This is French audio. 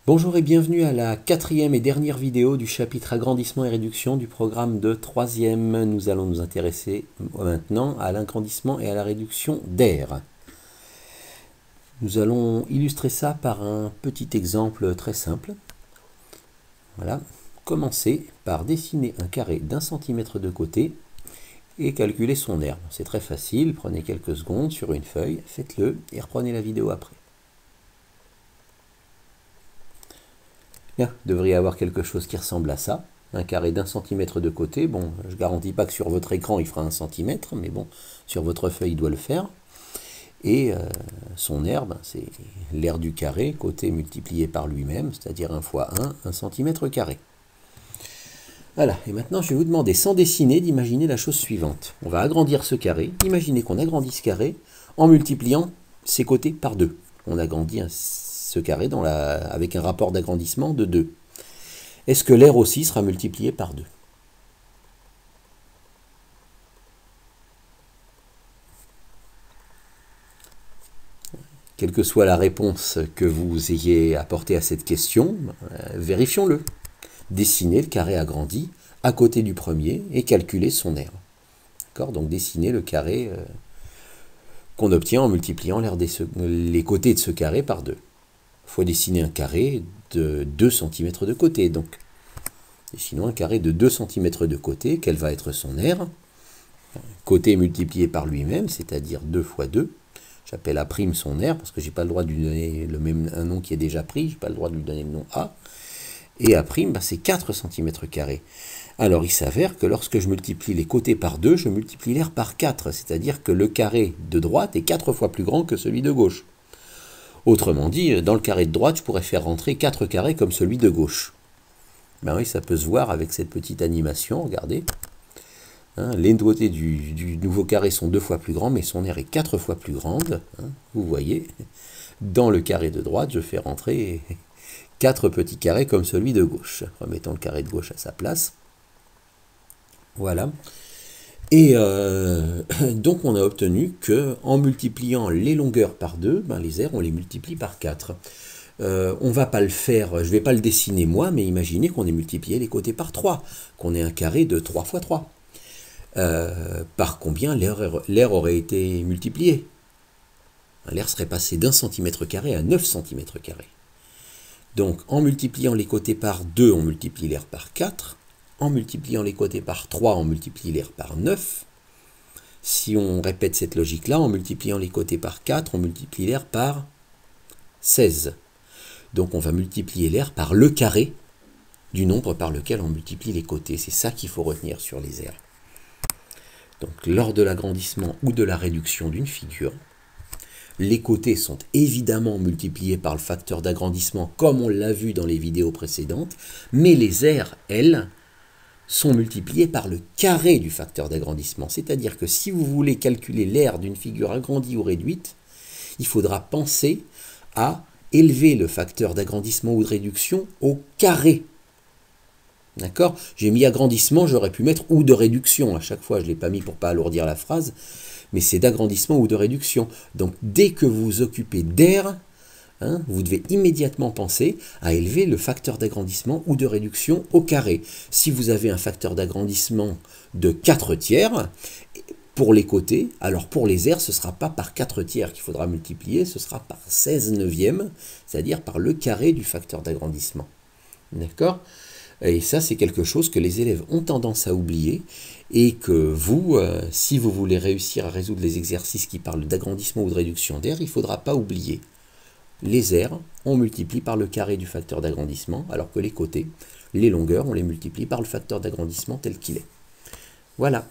Bonjour et bienvenue à la quatrième et dernière vidéo du chapitre agrandissement et réduction du programme de troisième. Nous allons nous intéresser maintenant à l'agrandissement et à la réduction d'air. Nous allons illustrer ça par un petit exemple très simple. Voilà. Commencez par dessiner un carré d'1 cm de côté et calculer son aire. C'est très facile, prenez quelques secondes sur une feuille, faites-le et reprenez la vidéo après. Bien, vous devriez avoir quelque chose qui ressemble à ça. Un carré d'1 cm de côté. Bon, je ne garantis pas que sur votre écran il fera 1 cm, mais bon, sur votre feuille il doit le faire. Et son aire, c'est l'aire du carré, côté multiplié par lui-même, c'est-à-dire 1 fois 1 cm². Voilà, et maintenant je vais vous demander, sans dessiner, d'imaginer la chose suivante. On va agrandir ce carré. Imaginez qu'on agrandit ce carré en multipliant ses côtés par 2. On agrandit ce carré avec un rapport d'agrandissement de 2. Est-ce que l'aire aussi sera multiplié par 2? Quelle que soit la réponse que vous ayez apportée à cette question, vérifions-le. Dessinez le carré agrandi à côté du premier et calculez son aire. D'accord? Donc dessinez le carré qu'on obtient en multipliant les côtés de ce carré par 2. Il faut dessiner un carré de 2 cm de côté. Donc, dessinons un carré de 2 cm de côté. Quelle va être son aire? Côté multiplié par lui-même, c'est-à-dire 2 fois 2. J'appelle A' son aire, parce que je n'ai pas le droit de lui donner un nom qui est déjà pris. Je n'ai pas le droit de lui donner le nom A. Et A', c'est 4 cm². Alors, il s'avère que lorsque je multiplie les côtés par 2, je multiplie l'aire par 4. C'est-à-dire que le carré de droite est 4 fois plus grand que celui de gauche. Autrement dit, dans le carré de droite, je pourrais faire rentrer 4 carrés comme celui de gauche. Ben oui, ça peut se voir avec cette petite animation, regardez. Hein, les côtés du nouveau carré sont 2 fois plus grands, mais son aire est 4 fois plus grande. Hein, vous voyez, dans le carré de droite, je fais rentrer 4 petits carrés comme celui de gauche. Remettons le carré de gauche à sa place. Voilà. Et donc on a obtenu qu'en multipliant les longueurs par 2, les aires, on les multiplie par 4. On ne va pas le faire, je ne vais pas le dessiner moi, mais imaginez qu'on ait multiplié les côtés par 3, qu'on ait un carré de 3 fois 3. Par combien l'aire aurait été multipliée? L'aire serait passée d'1 cm² à 9 cm². Donc en multipliant les côtés par 2, on multiplie l'aire par 4. En multipliant les côtés par 3, on multiplie l'aire par 9. Si on répète cette logique-là, en multipliant les côtés par 4, on multiplie l'aire par 16. Donc on va multiplier l'aire par le carré du nombre par lequel on multiplie les côtés. C'est ça qu'il faut retenir sur les aires. Donc lors de l'agrandissement ou de la réduction d'une figure, les côtés sont évidemment multipliés par le facteur d'agrandissement comme on l'a vu dans les vidéos précédentes, mais les aires, elles, sont multipliées par le carré du facteur d'agrandissement. C'est-à-dire que si vous voulez calculer l'aire d'une figure agrandie ou réduite, il faudra penser à élever le facteur d'agrandissement ou de réduction au carré. D'accord? J'ai mis agrandissement, j'aurais pu mettre ou de réduction. À chaque fois, je ne l'ai pas mis pour ne pas alourdir la phrase, mais c'est d'agrandissement ou de réduction. Donc dès que vous vous occupez d'aire, vous devez immédiatement penser à élever le facteur d'agrandissement ou de réduction au carré. Si vous avez un facteur d'agrandissement de 4/3 pour les côtés, alors pour les aires, ce ne sera pas par 4/3 qu'il faudra multiplier, ce sera par 16/9, c'est-à-dire par le carré du facteur d'agrandissement. D'accord? Et ça, c'est quelque chose que les élèves ont tendance à oublier et que vous, si vous voulez réussir à résoudre les exercices qui parlent d'agrandissement ou de réduction d'aire, il ne faudra pas oublier. Les aires, on multiplie par le carré du facteur d'agrandissement, alors que les côtés, les longueurs, on les multiplie par le facteur d'agrandissement tel qu'il est. Voilà.